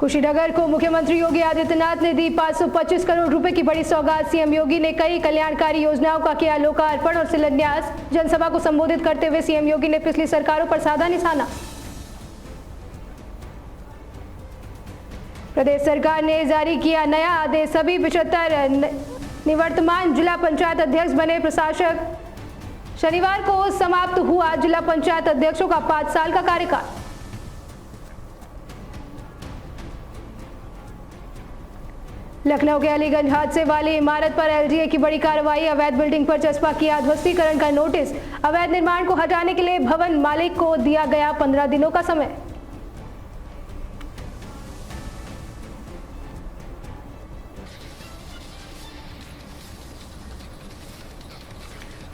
कुशीनगर को मुख्यमंत्री योगी आदित्यनाथ ने दी 525 करोड़ रुपए की बड़ी सौगात। सीएम योगी ने कई कल्याणकारी योजनाओं का किया लोकार्पण और शिलान्यास। जनसभा को संबोधित करते हुए सीएम योगी ने पिछली सरकारों पर साधा निशाना। प्रदेश सरकार ने जारी किया नया आदेश। सभी 75 निवर्तमान जिला पंचायत अध्यक्ष बने प्रशासक। शनिवार को समाप्त हुआ जिला पंचायत अध्यक्षों का 5 साल का कार्यकाल। लखनऊ के अलीगंज हादसे वाली इमारत पर एलडीए की बड़ी कार्रवाई। अवैध बिल्डिंग पर चस्पा किया ध्वस्तीकरण का नोटिस। अवैध निर्माण को हटाने के लिए भवन मालिक को दिया गया 15 दिनों का समय।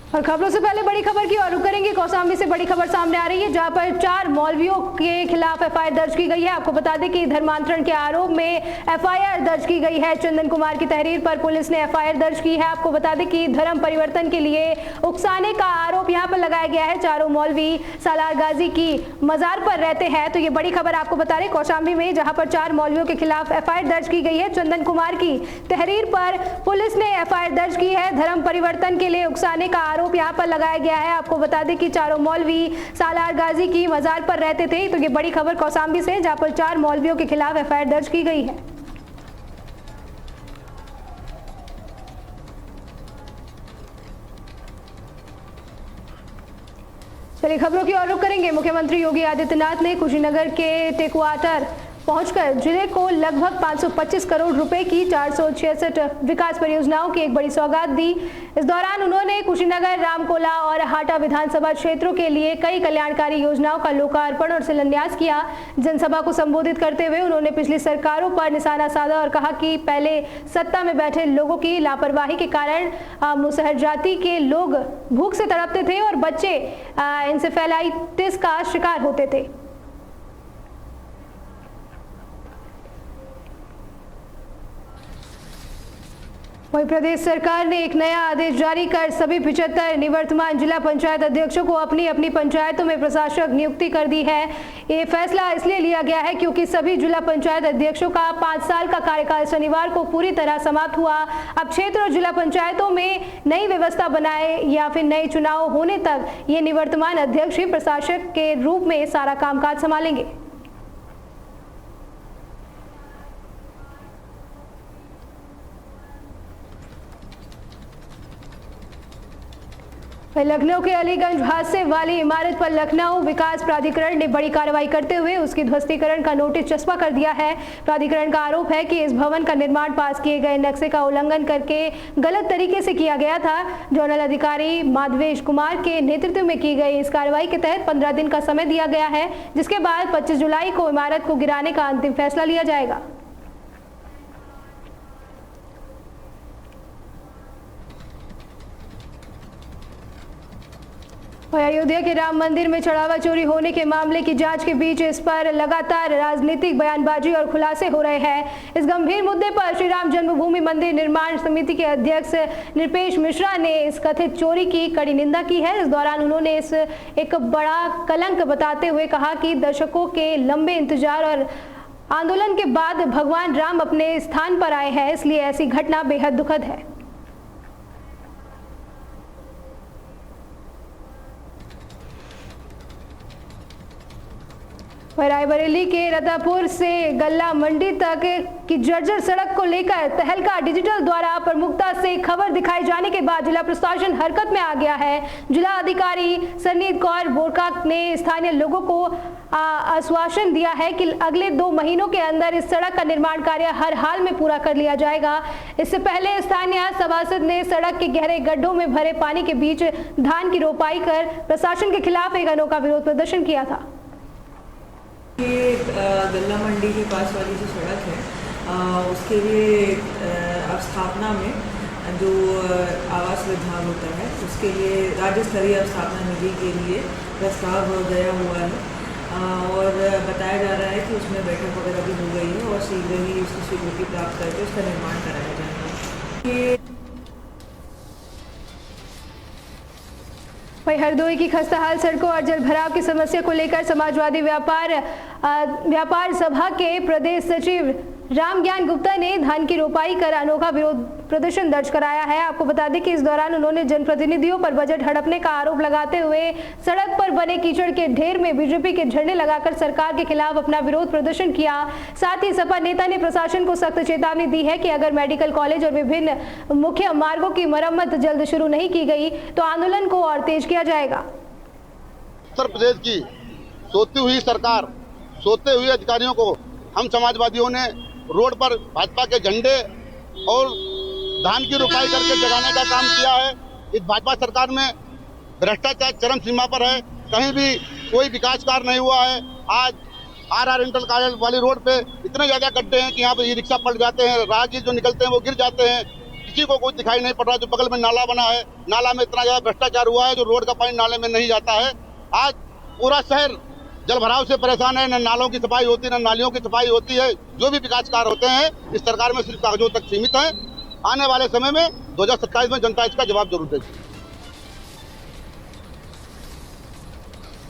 और खबरों से पहले बड़ी खबर की ओर रुख करेंगे। कौशाम्बी से बड़ी खबर सामने आ रही है, जहां पर 4 मौलवियों के खिलाफ एफआईआर दर्ज की गई है। आपको बता दें कि धर्मांतरण के आरोप में एफआईआर दर्ज की गई है। चंदन कुमार की तहरीर पर पुलिस ने एफआईआर दर्ज की है। आपको बता दें कि धर्म परिवर्तन के लिए उकसाने का आरोप यहां पर लगाया गया है। चारों मौलवी सालार गाजी की मजार पर रहते हैं। तो ये बड़ी खबर आपको बता रहे कौशाम्बी में, जहां पर 4 मौलवियों के खिलाफ एफआईआर दर्ज की गई है। चंदन कुमार की तहरीर पर पुलिस ने एफआईआर दर्ज की है। धर्म परिवर्तन के लिए उकसाने का आरोप यहाँ पर लगाया गया है। आपको बता दें कि चारों मौलवी सालार गाजी की मजार पर रहते थे। तो ये बड़ी खबर कौशाम्बी से, जहां पर 4 मौलवियों के खिलाफ एफआईआर दर्ज की गई है। चलिए खबरों की ओर रुख करेंगे। मुख्यमंत्री योगी आदित्यनाथ ने कुशीनगर के टेकवाटर पहुंचकर जिले को लगभग 525 करोड़ रुपए की 466 विकास परियोजनाओं की एक बड़ी सौगात दी। इस दौरान उन्होंने कुशीनगर, रामकोला और हाटा विधानसभा क्षेत्रों के लिए कई कल्याणकारी योजनाओं का लोकार्पण और शिलान्यास किया। जनसभा को संबोधित करते हुए उन्होंने पिछली सरकारों पर निशाना साधा और कहा कि पहले सत्ता में बैठे लोगों की लापरवाही के कारण मुसहर जाति के लोग भूख से तड़पते थे और बच्चे इंसेफेलाइटिस का शिकार होते थे। वहीं प्रदेश सरकार ने एक नया आदेश जारी कर सभी 75 निवर्तमान जिला पंचायत अध्यक्षों को अपनी अपनी पंचायतों में प्रशासक नियुक्ति कर दी है। ये फैसला इसलिए लिया गया है क्योंकि सभी जिला पंचायत अध्यक्षों का 5 साल का कार्यकाल शनिवार को पूरी तरह समाप्त हुआ। अब क्षेत्र और जिला पंचायतों में नई व्यवस्था बनाए या फिर नए चुनाव होने तक ये निवर्तमान अध्यक्ष ही प्रशासक के रूप में सारा कामकाज संभालेंगे। लखनऊ के अलीगंज हादसे वाली इमारत पर लखनऊ विकास प्राधिकरण ने बड़ी कार्रवाई करते हुए उसकी ध्वस्तीकरण का नोटिस चस्पा कर दिया है। प्राधिकरण का आरोप है कि इस भवन का निर्माण पास किए गए नक्शे का उल्लंघन करके गलत तरीके से किया गया था। जोनल अधिकारी माधवेश कुमार के नेतृत्व में की गई इस कार्रवाई के तहत 15 दिन का समय दिया गया है, जिसके बाद 25 जुलाई को इमारत को गिराने का अंतिम फैसला लिया जाएगा। अयोध्या के राम मंदिर में चढ़ावा चोरी होने के मामले की जांच के बीच इस पर लगातार राजनीतिक बयानबाजी और खुलासे हो रहे हैं। इस गंभीर मुद्दे पर श्री राम जन्मभूमि मंदिर निर्माण समिति के अध्यक्ष नृपेश मिश्रा ने इस कथित चोरी की कड़ी निंदा की है। इस दौरान उन्होंने इस एक बड़ा कलंक बताते हुए कहा कि दशकों के लंबे इंतजार और आंदोलन के बाद भगवान राम अपने स्थान पर आए हैं, इसलिए ऐसी घटना बेहद दुखद है। रायबरेली के रतापुर से गल्ला मंडी तक की जर्जर सड़क को लेकर तहलका डिजिटल द्वारा प्रमुखता से खबर दिखाए जाने के बाद जिला प्रशासन हरकत में आ गया है। जिला अधिकारी सरनीत कौर बोरका ने स्थानीय लोगों को आश्वासन दिया है कि अगले 2 महीनों के अंदर इस सड़क का निर्माण कार्य हर हाल में पूरा कर लिया जाएगा। इससे पहले स्थानीय सभासद ने सड़क के गहरे गड्ढों में भरे पानी के बीच धान की रोपाई कर प्रशासन के खिलाफ एक अनोखा विरोध प्रदर्शन किया था। ये गल्ला मंडी के पास वाली जो सड़क है उसके लिए अब स्थापना में जो आवास विभाग होता है उसके लिए राज्य स्तरीय स्थापना निधि के लिए प्रस्ताव गया हुआ है और बताया जा रहा है कि उसमें बैठक वगैरह भी हो गई है और शीघ्र ही उसकी स्वीकृति प्राप्त करके उसका निर्माण कराया जाएगा। वहीं हरदोई की खस्ताहाल सड़कों और जल भराव की समस्या को लेकर समाजवादी व्यापार सभा के प्रदेश सचिव रामज्ञान गुप्ता ने धान की रोपाई कर अनोखा विरोध प्रदर्शन दर्ज कराया है। आपको बता दें कि इस दौरान उन्होंने जनप्रतिनिधियों पर बजट हड़पने का आरोप लगाते हुए सड़क पर बने कीचड़ के ढेर में बीजेपी के झंडे लगाकर सरकार के खिलाफ अपना विरोध प्रदर्शन किया। साथ ही सपा नेता ने प्रशासन को सख्त चेतावनी दी है कि अगर मेडिकल कॉलेज और विभिन्न मुख्य मार्गों की मरम्मत जल्द शुरू नहीं की गई तो आंदोलन को और तेज किया जाएगा। उत्तर प्रदेश की सोती हुई सरकार, सोते हुए अधिकारियों को हम समाजवादियों ने रोड पर भाजपा के झंडे और धान की रोपाई करके जगाने का काम किया है। इस भाजपा सरकार में भ्रष्टाचार चरम सीमा पर है, कहीं भी कोई विकास कार्य नहीं हुआ है। आज आर इंटर कॉलेज वाली रोड पे इतने ज्यादा गड्ढे हैं कि यहाँ पे ई रिक्शा पलट जाते हैं, राहगीर जो निकलते हैं वो गिर जाते हैं, किसी को कुछ दिखाई नहीं पड़ रहा। जो बगल में नाला बना है, नाला में इतना ज्यादा भ्रष्टाचार हुआ है जो रोड का पानी नाले में नहीं जाता है। आज पूरा शहर जल भराव से परेशान है, न नालों की सफाई होती है, न नालियों की सफाई होती है। जो भी विकास कार्य होते हैं इस सरकार में सिर्फ कागजों तक सीमित हैं। आने वाले समय में 2027 में जनता इसका जवाब जरूर देगी।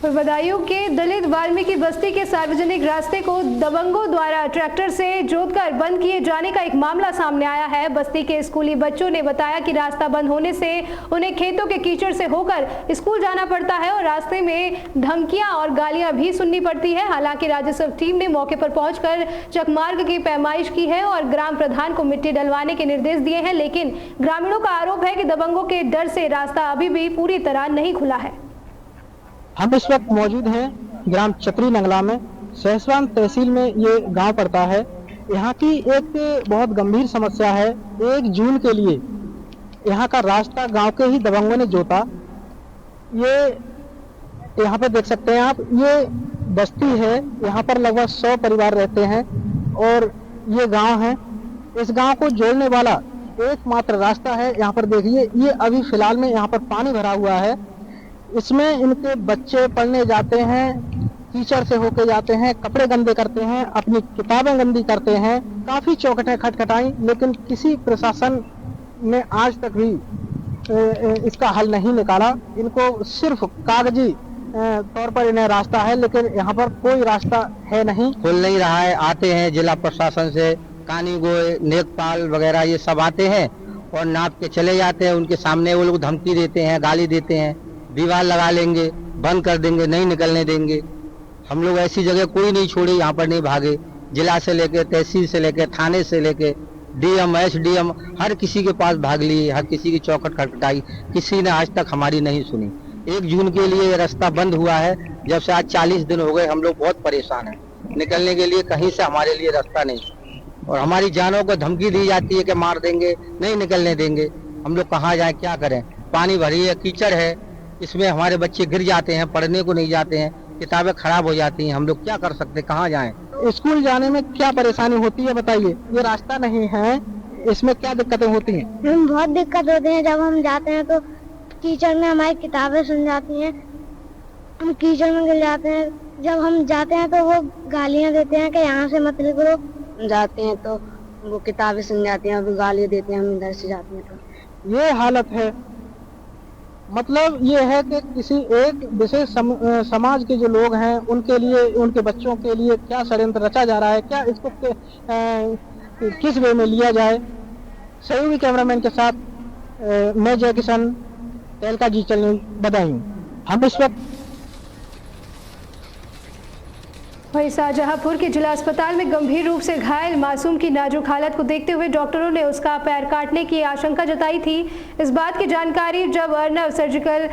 बदायूं के दलित वाल्मीकि बस्ती के सार्वजनिक रास्ते को दबंगों द्वारा ट्रैक्टर से जोतकर बंद किए जाने का एक मामला सामने आया है। बस्ती के स्कूली बच्चों ने बताया कि रास्ता बंद होने से उन्हें खेतों के कीचड़ से होकर स्कूल जाना पड़ता है और रास्ते में धमकियां और गालियां भी सुननी पड़ती है। हालांकि राजस्व टीम ने मौके पर पहुंचकर चकमार्ग की पैमाइश की है और ग्राम प्रधान को मिट्टी डलवाने के निर्देश दिए हैं, लेकिन ग्रामीणों का आरोप है कि दबंगों के डर से रास्ता अभी भी पूरी तरह नहीं खुला है। हम इस वक्त मौजूद हैं ग्राम चक्री नंगला में। सहसवान तहसील में ये गांव पड़ता है। यहाँ की एक बहुत गंभीर समस्या है। 1 जून के लिए यहाँ का रास्ता गांव के ही दबंगों ने जोता। ये यहाँ पे देख सकते हैं आप, ये बस्ती है, यहाँ पर लगभग 100 परिवार रहते हैं और ये गांव है। इस गांव को जोड़ने वाला एकमात्र रास्ता है। यहाँ पर देखिए, ये अभी फिलहाल में यहाँ पर पानी भरा हुआ है। इसमें इनके बच्चे पढ़ने जाते हैं, कीचड़ से होके जाते हैं, कपड़े गंदे करते हैं, अपनी किताबें गंदी करते हैं। काफी चौखटें खटखटाई, लेकिन किसी प्रशासन ने आज तक भी इसका हल नहीं निकाला। इनको सिर्फ कागजी तौर पर इन्हें रास्ता है, लेकिन यहाँ पर कोई रास्ता है नहीं, खुल नहीं रहा है। आते हैं जिला प्रशासन से, कानी गोए, नेकपाल वगैरह ये सब आते हैं और नाप के चले जाते हैं। उनके सामने वो लोग धमकी देते हैं, गाली देते हैं, दीवार लगा लेंगे, बंद कर देंगे, नहीं निकलने देंगे। हम लोग ऐसी जगह कोई नहीं छोड़े, यहाँ पर नहीं भागे। जिला से लेके, तहसील से लेके, थाने से लेके, डीएम, एसडीएम, हर किसी के पास भाग लिए, हर किसी की चौखट खटखटाई, किसी ने आज तक हमारी नहीं सुनी। 1 जून के लिए ये रास्ता बंद हुआ है। जब से आज 40 दिन हो गए, हम लोग बहुत परेशान हैं। निकलने के लिए कहीं से हमारे लिए रास्ता नहीं और हमारी जानों को धमकी दी जाती है कि मार देंगे, नहीं निकलने देंगे। हम लोग कहाँ जाए, क्या करें? पानी भरी है, कीचड़ है, इसमें हमारे बच्चे गिर जाते हैं, पढ़ने को नहीं जाते हैं, किताबें खराब हो जाती हैं। हम लोग क्या कर सकते, कहाँ जाएं? स्कूल जाने में क्या परेशानी होती है बताइए? ये रास्ता नहीं है, इसमें क्या दिक्कतें होती हैं? बहुत दिक्कत होती है। जब हम जाते हैं तो कीचड़ में हमारी किताबें सुन जाती हैं, हम कीचड़ में गिर जाते हैं। जब हम जाते हैं तो वो गालियाँ देते हैं कि यहाँ से मत निकलो। जाते हैं तो वो किताबें सुन जाती हैं, अभी गाली देते हैं, हम इधर से जाते हैं तो ये हालत है। मतलब ये है कि किसी एक विशेष समाज के जो लोग हैं उनके लिए, उनके बच्चों के लिए क्या षड्यंत्र रचा जा रहा है, क्या इसको किस वे में लिया जाए। सहयोगी कैमरामैन के साथ मैं जय किशन, तहलका जी चैनल बदायूं। हम इस वक्त वहीं शाहजहांपुर के जिला अस्पताल में गंभीर रूप से घायल मासूम की नाजुक हालत को देखते हुए डॉक्टरों ने उसका पैर काटने की आशंका जताई थी। इस बात की जानकारी जब अर्नव सर्जिकल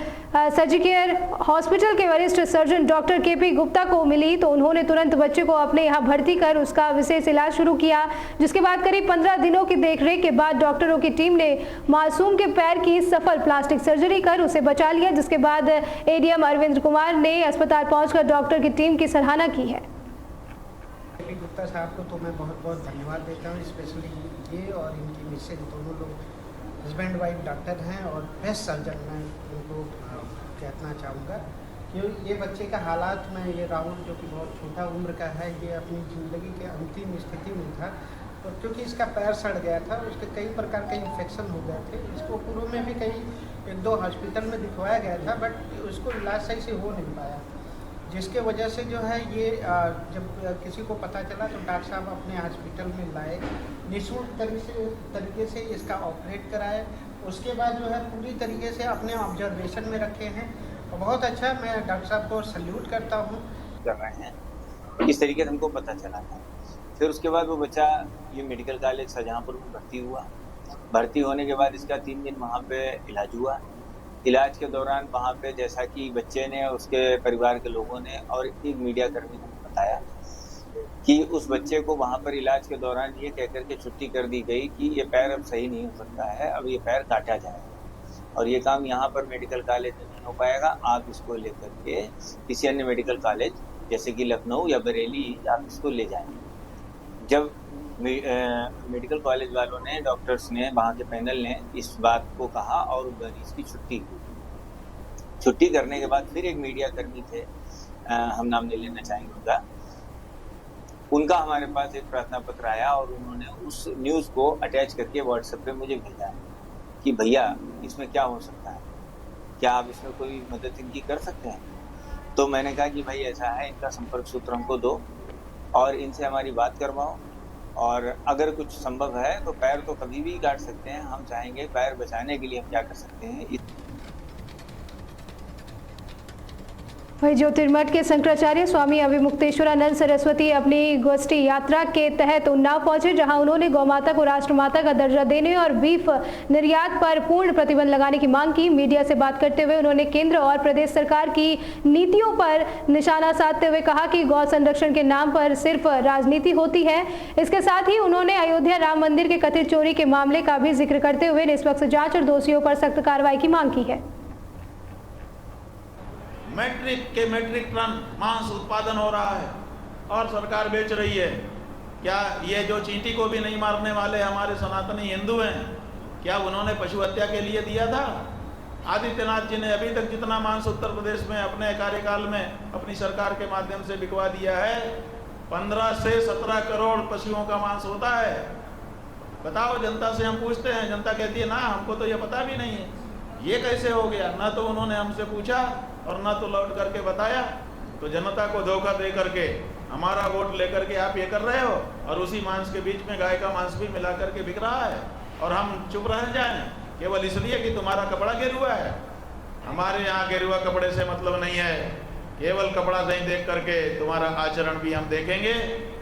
हॉस्पिटल के वरिष्ठ सर्जन डॉक्टर केपी गुप्ता को मिली तो उन्होंने तुरंत बच्चे को अपने यहाँ भर्ती कर उसका विशेष इलाज शुरू किया, जिसके बाद करीब 15 दिनों की देखरेख के बाद डॉक्टरों की टीम ने मासूम के पैर की सफल प्लास्टिक सर्जरी कर उसे बचा लिया, जिसके बाद एडीएम अरविंद कुमार ने अस्पताल पहुंचकर डॉक्टर की टीम की सराहना की है। गुप्ता साहब को तो मैं बहुत बहुत धन्यवाद देता हूँ, स्पेशली ये और इनकी मिसेज, दोनों लोग हस्बैंड वाइफ डॉक्टर हैं और बेस्ट सर्जन मैं उनको कहना चाहूँगा कि ये बच्चे का हालात में, ये राहुल जो कि बहुत छोटा उम्र का है, ये अपनी ज़िंदगी के अंतिम स्थिति में था और क्योंकि इसका पैर सड़ गया था, उसके कई प्रकार के इन्फेक्शन हो गए थे। इसको पूर्व में भी कई 1-2 हॉस्पिटल में दिखवाया गया था, बट उसको इलाज सही से हो नहीं पाया, जिसके वजह से जो है ये जब किसी को पता चला तो डॉक्टर साहब अपने हॉस्पिटल में लाए, निःशुल्क तरीके से इसका ऑपरेट कराए। उसके बाद जो है पूरी तरीके से अपने ऑब्जर्वेशन में रखे हैं और बहुत अच्छा, मैं डॉक्टर साहब को सल्यूट करता हूँ। कर रहे हैं इस तरीके से हमको पता चला था। फिर उसके बाद वो बच्चा ये मेडिकल कॉलेज शाहजहाँपुर में भर्ती हुआ। भर्ती होने के बाद इसका 3 दिन वहाँ पे इलाज हुआ। इलाज के दौरान वहाँ पे जैसा कि बच्चे ने, उसके परिवार के लोगों ने और एक मीडिया कर्मी ने बताया कि उस बच्चे को वहाँ पर इलाज के दौरान ये कह कर के छुट्टी कर दी गई कि ये पैर अब सही नहीं हो सकता है, अब ये पैर काटा जाएगा और ये काम यहाँ पर मेडिकल कॉलेज में नहीं हो पाएगा, आप इसको लेकर के किसी अन्य मेडिकल कॉलेज जैसे कि लखनऊ या बरेली आप इसको ले जाएंगे। जब मेडिकल कॉलेज वालों ने, डॉक्टर्स ने, वहाँ के पैनल ने इस बात को कहा और मरीज की छुट्टी की। छुट्टी करने के बाद फिर एक मीडिया कर्मी थे, हम नाम नहीं लेना चाहेंगे उनका हमारे पास एक प्रार्थना पत्र आया और उन्होंने उस न्यूज़ को अटैच करके व्हाट्सएप पे मुझे भेजा कि भैया इसमें क्या हो सकता है, क्या आप इसमें कोई मदद इनकी कर सकते हैं। तो मैंने कहा कि भाई ऐसा है, इनका संपर्क सूत्र हमको दो और इनसे हमारी बात करवाओ और अगर कुछ संभव है तो पैर तो कभी भी काट सकते हैं, हम चाहेंगे पैर बचाने के लिए हम क्या कर सकते हैं। वही ज्योतिर्मठ के शंकराचार्य स्वामी अभिमुक्तेश्वरानंद सरस्वती अपनी गोष्ठी यात्रा के तहत उन्नाव पहुंचे, जहां उन्होंने गौमाता को राष्ट्रमाता का दर्जा देने और बीफ निर्यात पर पूर्ण प्रतिबंध लगाने की मांग की। मीडिया से बात करते हुए उन्होंने केंद्र और प्रदेश सरकार की नीतियों पर निशाना साधते हुए कहा कि गौ संरक्षण के नाम पर सिर्फ राजनीति होती है। इसके साथ ही उन्होंने अयोध्या राम मंदिर के कथित चोरी के मामले का भी जिक्र करते हुए निष्पक्ष जांच और दोषियों पर सख्त कार्रवाई की मांग की है। मैट्रिक टन मांस उत्पादन हो रहा है और सरकार बेच रही है। क्या ये जो चींटी को भी नहीं मारने वाले हमारे सनातनी हिंदू हैं, क्या उन्होंने पशु हत्या के लिए दिया था? आदित्यनाथ जी ने अभी तक जितना मांस उत्तर प्रदेश में अपने कार्यकाल में अपनी सरकार के माध्यम से बिकवा दिया है, 15 से 17 करोड़ पशुओं का मांस होता है। बताओ, जनता से हम पूछते हैं, जनता कहती है ना हमको तो ये पता भी नहीं है, ये कैसे हो गया। ना तो उन्होंने हमसे पूछा और ना तो लौट करके बताया। तो जनता को धोखा दे करके हमारा वोट लेकर के आप ये कर रहे हो और उसी मांस के बीच में गाय का मांस भी मिला करके बिक रहा है और हम चुप रह जाएं केवल इसलिए कि तुम्हारा कपड़ा गेरुआ है। हमारे यहाँ गेरुआ कपड़े से मतलब नहीं है, केवल कपड़ा नहीं देख करके तुम्हारा आचरण भी हम देखेंगे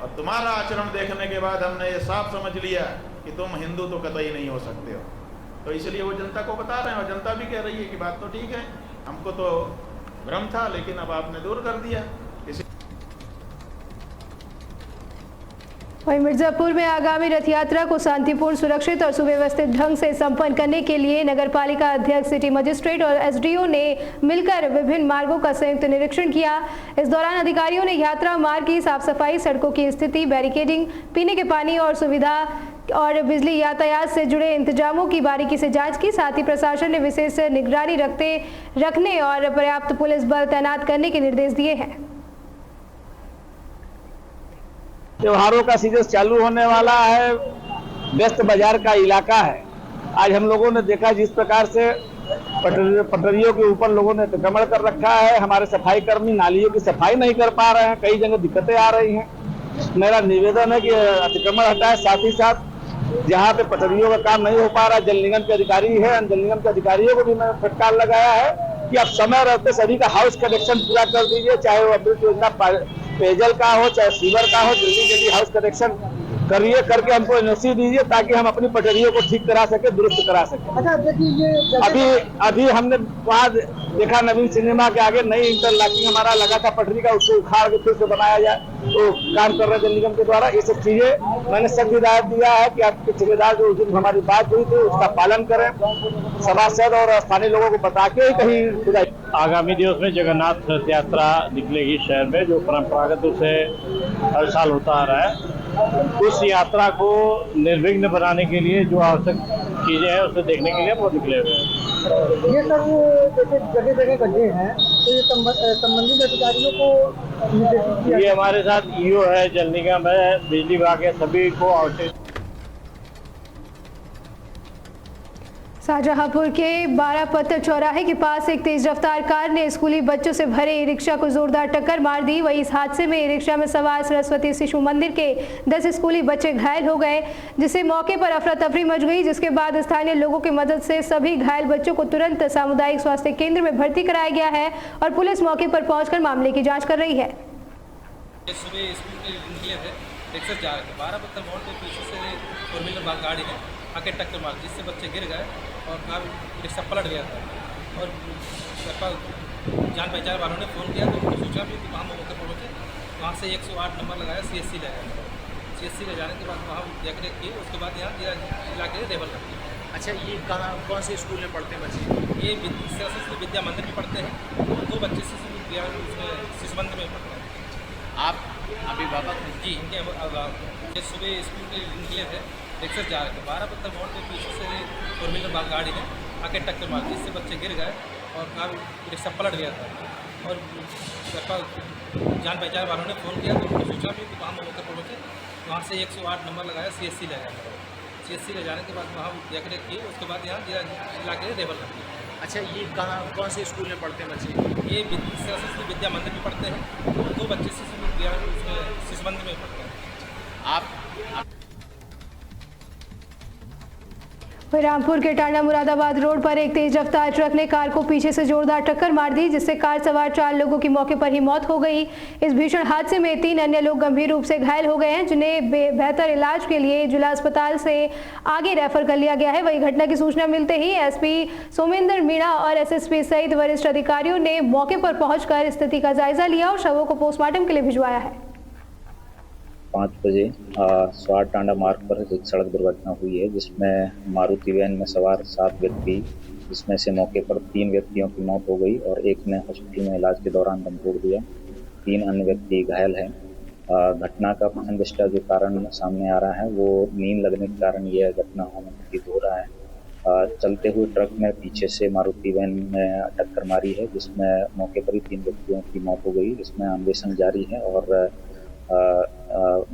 और तुम्हारा आचरण देखने के बाद हमने ये साफ समझ लिया कि तुम हिंदू तो कतई नहीं हो सकते हो। तो इसलिए वो जनता को बता रहे हैं और जनता भी कह रही है कि बात तो ठीक है, हमको तो भ्रम था लेकिन अब आपने दूर कर दिया। वहीं मिर्जापुर में आगामी रथ यात्रा को शांतिपूर्ण, सुरक्षित और सुव्यवस्थित ढंग से संपन्न करने के लिए नगरपालिका अध्यक्ष, सिटी मजिस्ट्रेट और एसडीओ ने मिलकर विभिन्न मार्गों का संयुक्त निरीक्षण किया। इस दौरान अधिकारियों ने यात्रा मार्ग की साफ सफाई, सड़कों की स्थिति, बैरिकेडिंग, पीने के पानी और सुविधा और बिजली यातायात से जुड़े इंतजामों की बारीकी से जांच की। साथ ही प्रशासन ने विशेष निगरानी रखने और पर्याप्त पुलिस बल तैनात करने के निर्देश दिए हैं। त्योहारों का सीजन चालू होने वाला है, व्यस्त बाजार का इलाका है। आज हम लोगों ने देखा जिस प्रकार से पटरियों के ऊपर लोगों ने अतिक्रमण कर रखा है, हमारे सफाई कर्मी नालियों की सफाई नहीं कर पा रहे हैं, कई जगह दिक्कतें आ रही हैं। मेरा निवेदन है कि अतिक्रमण हटाए, साथ ही साथ जहाँ पे पटरियों का काम नहीं हो पा रहा, जल निगम के अधिकारी है, जल निगम के अधिकारियों को भी मैंने फटकार लगाया है कि आप समय रहते सभी का हाउस कनेक्शन पूरा कर दीजिए, चाहे वो अमृत योजना पेयजल का हो चाहे सीवर का हो, जल्दी जल्दी हाउस कनेक्शन करिए, करके हमको एनओसी दीजिए ताकि हम अपनी पटरियों को ठीक करा सके, दुरुस्त करा सके। अच्छा, देखिए अभी हमने वहाँ देखा नवीन सिनेमा के आगे नई इंटरलॉकिंग हमारा लगा था पटरी का, उसको उखाड़ के फिर से बनाया जाए, तो काम कर रहे हैं जल निगम के द्वारा। ये सब चीजें मैंने सख्त हिदायत दिया है कि आपके ठेकेदार जो उस दिन हमारी बात हुई थी उसका पालन करें, सभासद और स्थानीय लोगों को बता के ही कहीं। आगामी दिवस में जगन्नाथ रथ यात्रा निकलेगी शहर में, जो परंपरागत रूप से हर साल होता आ रहा है। उस यात्रा को निर्विघ्न बनाने के लिए जो आवश्यक चीजें हैं उसे देखने के लिए वो निकले हुए हैं। ये सब जैसे जगह जगह गड्ढे हैं, तो ये संबंधित अधिकारियों को ये हमारे साथ ईओ है, जल निगम है, बिजली विभाग है, सभी को आवश्यक शाहजहांपुर के बारापत्तर चौराहे के पास एक तेज रफ्तार कार ने स्कूली बच्चों से भरे ई रिक्शा को जोरदार टक्कर मार दी। वहीं इस हादसे में ई रिक्शा में सवार सरस्वती शिशु मंदिर के 10 स्कूली बच्चे घायल हो गए, जिससे मौके पर अफरा तफरी मच गई। जिसके बाद स्थानीय लोगों की मदद से सभी घायल बच्चों को तुरंत सामुदायिक स्वास्थ्य केंद्र में भर्ती कराया गया है और पुलिस मौके पर पहुंचकर मामले की जाँच कर रही है। सुबह स्कूल के निकले थे, रिक्शा जा रहे थे, बारापत्तर मोड़ पे पीछे से 4 व्हीलर गाड़ी ने आके टक्कर मार, जिससे बच्चे गिर गए और कार रिक्शा पलट गया था। और जान पहचान वालों ने फ़ोन किया तो उनको सोचा भी वहाँ मौके पर पहुँचे, वहाँ से 108 नंबर लगाया, CSC ले गया। CSC ले जाने के बाद वहाँ देख रेख की, उसके बाद यहाँ जिला के रेबल कर दिया। अच्छा, ये कौन से स्कूल में पढ़ते हैं बच्चे? ये सरस्वती विद्या मंदिर में पढ़ते हैं, 2 बच्चे शिशु मंदिर में पढ़ते हैं। आप अभिभावक? जी, इनके ये सुबह स्कूल के निकले थे, रिक्शा जा रहे थे, बारापत्तर मोड़ पे पीछे से 4 व्हीलर गाड़ी ने आके टक्कर मार, जिससे बच्चे गिर गए और कार रिक्शा पलट गया था। और जान पहचान वालों ने फ़ोन किया तो उनको सोचा भी वहाँ मौके पर पहुँचे, वहाँ से 108 नंबर लगाया, CSC ले गया। CSC ले जाने के बाद वहाँ देख रेख की, उसके बाद यहाँ जिला के रेबल कर दिया। अच्छा, ये कौन से स्कूल में पढ़ते हैं बच्चे? ये सरस्वती विद्या मंदिर में पढ़ते हैं, 2 बच्चे शिशु मंदिर में पढ़ते हैं। आप रामपुर के टांडा मुरादाबाद रोड पर एक तेज रफ्तार ट्रक ने कार को पीछे से जोरदार टक्कर मार दी, जिससे कार सवार 4 लोगों की मौके पर ही मौत हो गई। इस भीषण हादसे में 3 अन्य लोग गंभीर रूप से घायल हो गए हैं, जिन्हें बेहतर इलाज के लिए जिला अस्पताल से आगे रेफर कर लिया गया है। वहीं घटना की सूचना मिलते ही SP सोमेंद्र मीणा और SSP सहित वरिष्ठ अधिकारियों ने मौके पर पहुंचकर स्थिति का जायजा लिया और शवों को पोस्टमार्टम के लिए भिजवाया है। 5 बजे स्वार टांडा मार्ग पर एक सड़क दुर्घटना हुई है, जिसमें मारुति वैन में सवार 7 व्यक्ति, जिसमें से मौके पर 3 व्यक्तियों की मौत हो गई और एक ने हॉस्पिटल में इलाज के दौरान दम तोड़ दिया। 3 अन्य व्यक्ति घायल हैं। घटना का प्रथम दृष्टया जो कारण सामने आ रहा है वो नींद लगने के कारण यह घटना होना प्रतीत हो रहा है। चलते हुए ट्रक में पीछे से मारुति वैन में टक्कर मारी है, जिसमें मौके पर ही 3 व्यक्तियों की मौत हो गई। इसमें अन्वेषण जारी है और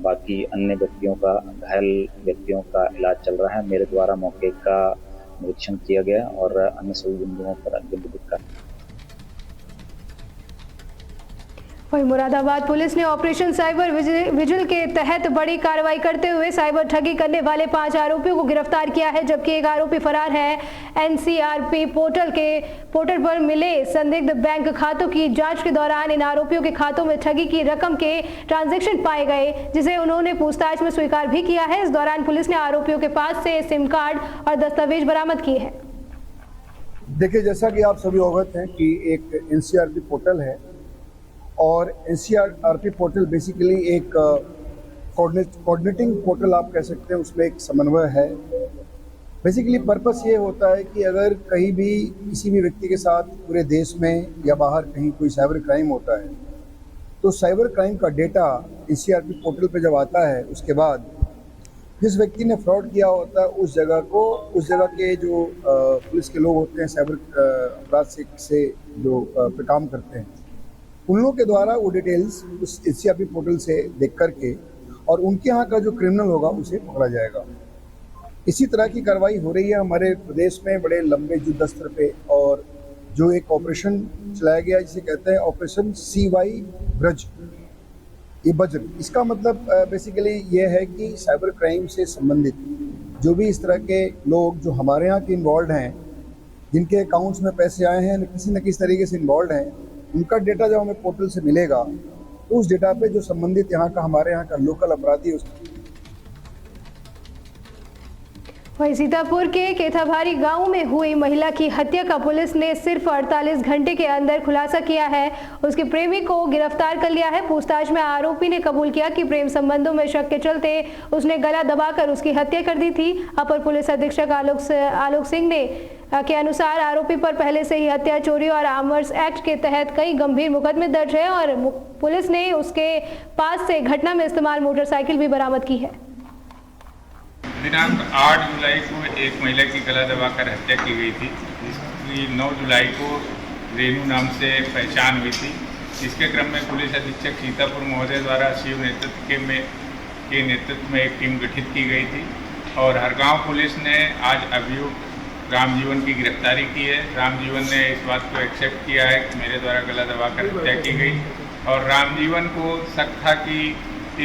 बाकी अन्य व्यक्तियों का घायल व्यक्तियों का इलाज चल रहा है। मेरे द्वारा मौके का निरीक्षण किया गया और अन्य सभी बिंदुओं पर अग्रिम विधिक कार्य। वहीं मुरादाबाद पुलिस ने ऑपरेशन साइबर विजिल के तहत बड़ी कार्रवाई करते हुए साइबर ठगी करने वाले 5 आरोपियों को गिरफ्तार किया है, जबकि एक आरोपी फरार है। NCRP पोर्टल पर मिले संदिग्ध बैंक खातों की जांच के दौरान इन आरोपियों के खातों में ठगी की रकम के ट्रांजैक्शन पाए गए, जिसे उन्होंने पूछताछ में स्वीकार भी किया है। इस दौरान पुलिस ने आरोपियों के पास से सिम कार्ड और दस्तावेज बरामद किए हैं। देखिए, जैसा कि आप सभी अवगत हैं कि एक NCRP पोर्टल है और NCRP पोर्टल बेसिकली एक कोऑर्डिनेटिंग पोर्टल आप कह सकते हैं, उसमें एक समन्वय है। बेसिकली पर्पस ये होता है कि अगर कहीं भी किसी भी व्यक्ति के साथ पूरे देश में या बाहर कहीं कोई साइबर क्राइम होता है तो साइबर क्राइम का डेटा NCRP पोर्टल पे जब आता है, उसके बाद जिस व्यक्ति ने फ्रॉड किया होता है उस जगह के जो पुलिस के लोग होते हैं, साइबर अपराध से जो पे काम करते हैं, उन लोगों के द्वारा वो डिटेल्स उस NCRP पोर्टल से देख करके और उनके यहाँ का जो क्रिमिनल होगा उसे पकड़ा जाएगा। इसी तरह की कार्रवाई हो रही है हमारे प्रदेश में बड़े लंबे युद्ध स्तर पे, और जो एक ऑपरेशन चलाया गया जिसे कहते हैं ऑपरेशन CY ब्रज, ये वज्र, इसका मतलब बेसिकली ये है कि साइबर क्राइम से संबंधित जो भी इस तरह के लोग जो हमारे यहाँ के इन्वॉल्व हैं, जिनके अकाउंट्स में पैसे आए हैं, न किसी तरीके से इन्वॉल्व हैं, उनका डेटा जब हमें पोर्टल से मिलेगा तो उस डेटा पे जो संबंधित हमारे यहाँ का लोकल अपराधी वहीं सीतापुर के केथाभारी गांव में हुई महिला की हत्या का पुलिस ने सिर्फ 48 घंटे के अंदर खुलासा किया है। उसके प्रेमी को गिरफ्तार कर लिया है। पूछताछ में आरोपी ने कबूल किया कि प्रेम संबंधों में शक के चलते उसने गला दबाकर उसकी हत्या कर दी थी। अपर पुलिस अधीक्षक आलोक सिंह ने के अनुसार आरोपी पर पहले से ही हत्या, चोरी और आर्म्स एक्ट के तहत कई गंभीर मुकदमे दर्ज है और पुलिस ने उसके पास से घटना में इस्तेमाल मोटरसाइकिल भी बरामद की है। दिनांक 8 जुलाई को एक महिला की गला दबाकर हत्या की गई थी, जिसकी 9 जुलाई को रेनू नाम से पहचान हुई थी। इसके क्रम में पुलिस अधीक्षक सीतापुर महोदय द्वारा शिव नेतृत्व में एक टीम गठित की गई थी और हरगांव पुलिस ने आज अभियुक्त रामजीवन की गिरफ्तारी की है। रामजीवन ने इस बात को एक्सेप्ट किया है कि मेरे द्वारा गला दबाकर हत्या की गई, और रामजीवन को शक था कि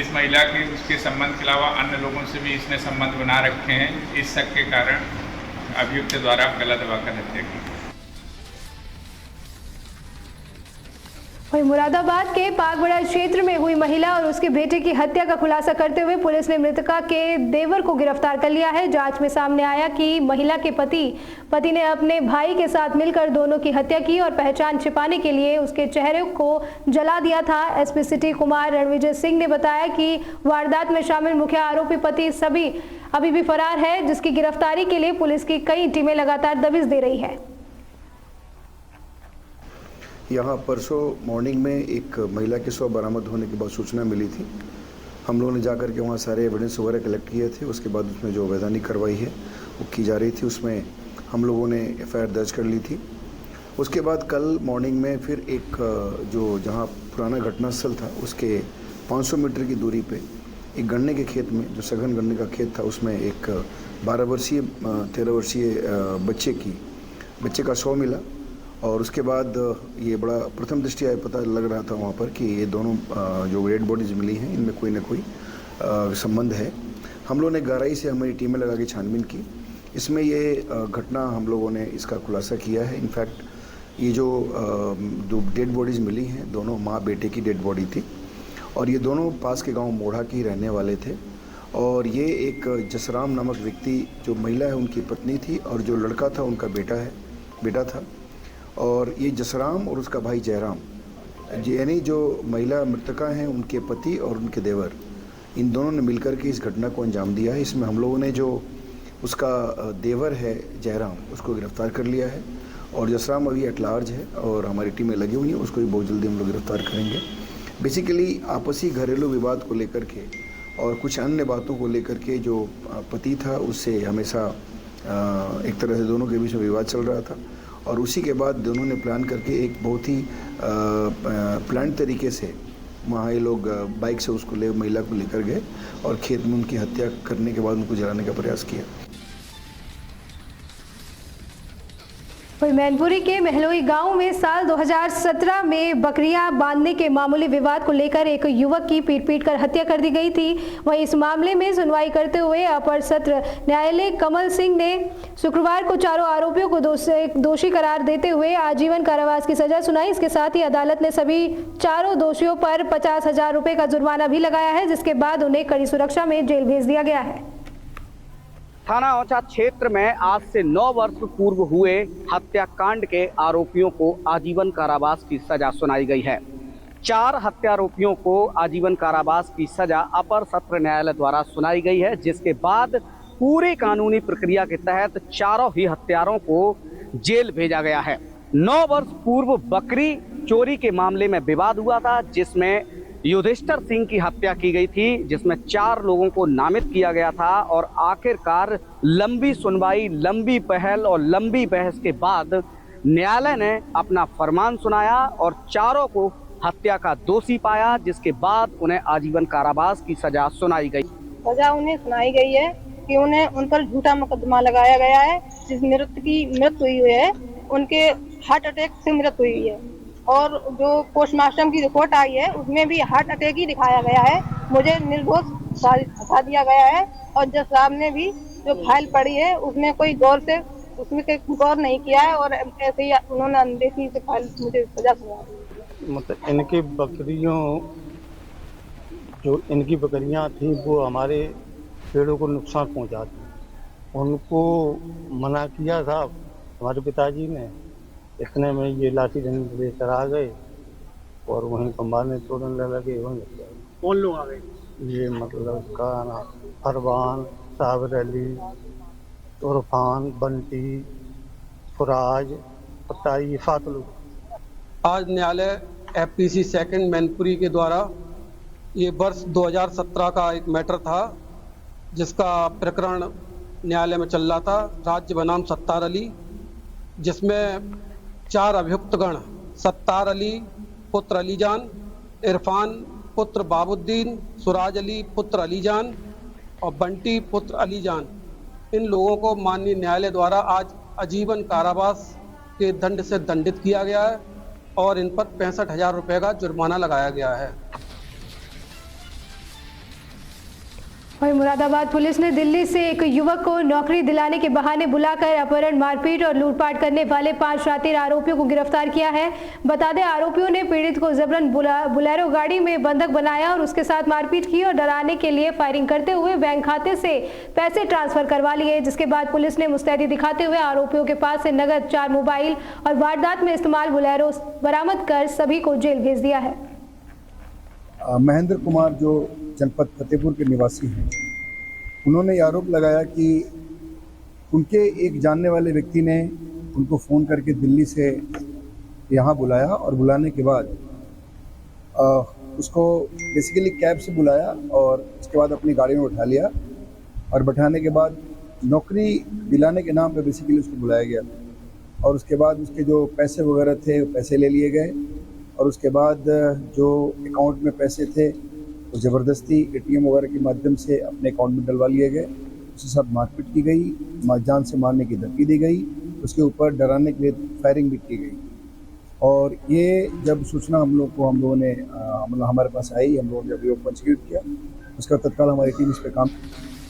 इस महिला के उसके संबंध के अलावा अन्य लोगों से भी इसने संबंध बना रखे हैं। इस शक के कारण अभियुक्त द्वारा गला दबाकर हत्या की। वहीं मुरादाबाद के पागबड़ा क्षेत्र में हुई महिला और उसके बेटे की हत्या का खुलासा करते हुए पुलिस ने मृतका के देवर को गिरफ्तार कर लिया है। जांच में सामने आया कि महिला के पति ने अपने भाई के साथ मिलकर दोनों की हत्या की और पहचान छिपाने के लिए उसके चेहरे को जला दिया था। एसपी सिटी कुमार रणविजय सिंह ने बताया कि वारदात में शामिल मुख्य आरोपी पति अभी भी फरार है, जिसकी गिरफ्तारी के लिए पुलिस की कई टीमें लगातार दबिश दे रही है। यहाँ परसों मॉर्निंग में एक महिला के शव बरामद होने के बाद सूचना मिली थी। हम लोगों ने जाकर के वहाँ सारे एविडेंस वगैरह कलेक्ट किए थे। उसके बाद उसमें जो वैधानिक कार्रवाई है वो की जा रही थी। उसमें हम लोगों ने एफआईआर दर्ज कर ली थी। उसके बाद कल मॉर्निंग में फिर एक जो जहाँ पुराना घटनास्थल था उसके 500 मीटर की दूरी पे एक गन्ने के खेत में, जो सघन गन्ने का खेत था, उसमें एक 12 वर्षीय 13 वर्षीय बच्चे का शव मिला। और उसके बाद ये बड़ा प्रथम दृष्टया पता लग रहा था वहाँ पर कि ये दोनों जो डेड बॉडीज मिली हैं इनमें कोई ना कोई संबंध है। हम लोगों ने गहराई से हमारी टीमें लगा के छानबीन की। इसमें ये घटना हम लोगों ने इसका खुलासा किया है। इनफैक्ट ये जो डेड बॉडीज़ मिली हैं दोनों माँ बेटे की डेड बॉडी थी और ये दोनों पास के गांव मोढ़ा के ही रहने वाले थे। और ये एक जसराम नामक व्यक्ति, जो महिला है उनकी पत्नी थी और जो लड़का था उनका बेटा था। और ये जसराम और उसका भाई जयराम, यानी जो महिला मृतका हैं उनके पति और उनके देवर, इन दोनों ने मिलकर के इस घटना को अंजाम दिया है। इसमें हम लोगों ने जो उसका देवर है जयराम, उसको गिरफ्तार कर लिया है और जसराम अभी एट लार्ज है और हमारी टीमें लगी हुई हैं, उसको भी बहुत जल्दी हम लोग गिरफ्तार करेंगे। बेसिकली आपसी घरेलू विवाद को लेकर के और कुछ अन्य बातों को लेकर के जो पति था उससे हमेशा एक तरह से दोनों के बीच में विवाद चल रहा था और उसी के बाद दोनों ने प्लान करके एक बहुत ही प्लान तरीके से वहाँ ये लोग बाइक से उसको महिला को लेकर गए और खेत में उनकी हत्या करने के बाद उनको जलाने का प्रयास किया। वहीं मैनपुरी के महलोई गांव में साल 2017 में बकरियां बांधने के मामूली विवाद को लेकर एक युवक की पीट कर हत्या कर दी गई थी। वहीं इस मामले में सुनवाई करते हुए अपर सत्र न्यायालय कमल सिंह ने शुक्रवार को चारों आरोपियों को दोषी करार देते हुए आजीवन कारावास की सजा सुनाई। इसके साथ ही अदालत ने सभी चारों दोषियों पर 50,000 रुपये का जुर्माना भी लगाया है, जिसके बाद उन्हें कड़ी सुरक्षा में जेल भेज दिया गया है। थाना औंचा क्षेत्र में आज से 9 वर्ष पूर्व हुए हत्याकांड के आरोपियों को आजीवन कारावास की सजा सुनाई गई है। 4 हत्यारोपियों को आजीवन कारावास की सजा अपर सत्र न्यायालय द्वारा सुनाई गई है, जिसके बाद पूरी कानूनी प्रक्रिया के तहत चारों ही हत्यारों को जेल भेजा गया है। 9 वर्ष पूर्व बकरी चोरी के मामले में विवाद हुआ था, जिसमें युधिष्ठिर सिंह की हत्या की गई थी, जिसमें 4 लोगों को नामित किया गया था और आखिरकार लंबी सुनवाई, लंबी पहल और लंबी बहस के बाद न्यायालय ने अपना फरमान सुनाया और चारों को हत्या का दोषी पाया, जिसके बाद उन्हें आजीवन कारावास की सजा सुनाई गई। सजा उन्हें सुनाई गई है कि उन्हें उन पर झूठा मुकदमा लगाया गया है। जिस मृत्यु हुई है उनके हार्ट अटैक से मृत्यु हुई है और जो पोस्टमार्टम की रिपोर्ट आई है उसमें भी हार्ट अटैक ही दिखाया गया है। मुझे निर्दोष हटा दिया गया है और जज साहब ने भी जो फाइल पड़ी है उसमें कोई गौर नहीं किया है और ऐसे ही उन्होंने अनदेखी से फाइल मुझे सजा सुनाई। मतलब इनकी बकरियां थी वो हमारे पेड़ों को नुकसान पहुंचाती, उनको मना किया था हमारे पिताजी ने। इतने में ये लाठी डंडे लेकर आ गए और वहीं कमाने तोड़ने लगे। वहीं कौन लोग आ गए? ये मतलब का ना फरमान, साबिर अली, उरफान, बंटी, फुराज, पताई, 7 लोग। आज न्यायालय एफपीसी सेकंड मैनपुरी के द्वारा ये वर्ष 2017 का एक मैटर था, जिसका प्रकरण न्यायालय में चल रहा था, राज्य बनाम सत्तार अली, जिसमें 4 अभियुक्तगण सत्तार अली पुत्र अलीजान, इरफान पुत्र बाबुद्दीन, सुराज अली पुत्र अलीजान और बंटी पुत्र अलीजान, इन लोगों को माननीय न्यायालय द्वारा आज आजीवन कारावास के दंड से दंडित किया गया है और इन पर 65,000 रुपये का जुर्माना लगाया गया है। वहीं मुरादाबाद पुलिस ने दिल्ली से एक युवक को नौकरी दिलाने के बहाने बुलाकर अपहरण, मारपीट और लूटपाट करने वाले 5 शातिर आरोपियों को गिरफ्तार किया है। बता दें, आरोपियों ने पीड़ित को जबरन बुलेरो गाड़ी में बंधक बनाया और उसके साथ मारपीट की और डराने के लिए फायरिंग करते हुए बैंक खाते से पैसे ट्रांसफर करवा लिए, जिसके बाद पुलिस ने मुस्तैदी दिखाते हुए आरोपियों के पास से नगद 4 मोबाइल और वारदात में इस्तेमाल बुलेरो बरामद कर सभी को जेल भेज दिया है। महेंद्र कुमार जो जनपद फतेहपुर के निवासी हैं, उन्होंने आरोप लगाया कि उनके एक जानने वाले व्यक्ति ने उनको फ़ोन करके दिल्ली से यहाँ बुलाया और बुलाने के बाद उसको बेसिकली कैब से बुलाया और उसके बाद अपनी गाड़ी में उठा लिया और बैठाने के बाद नौकरी दिलाने के नाम पे बेसिकली उसको बुलाया गया और उसके बाद उसके जो पैसे वगैरह थे वो पैसे ले लिए गए और उसके बाद जो अकाउंट में पैसे थे वो ज़बरदस्ती ATM वगैरह के माध्यम से अपने अकाउंट में डलवा लिए गए। उसके साथ मारपीट की गई, जान से मारने की धमकी दी गई, उसके ऊपर डराने के लिए फायरिंग भी की गई। और ये जब सूचना हम लोगों ने हमारे पास आई, हम लोगों ने अभियोग पंजीकृत किया, उसका तत्काल हमारी टीम इस पर काम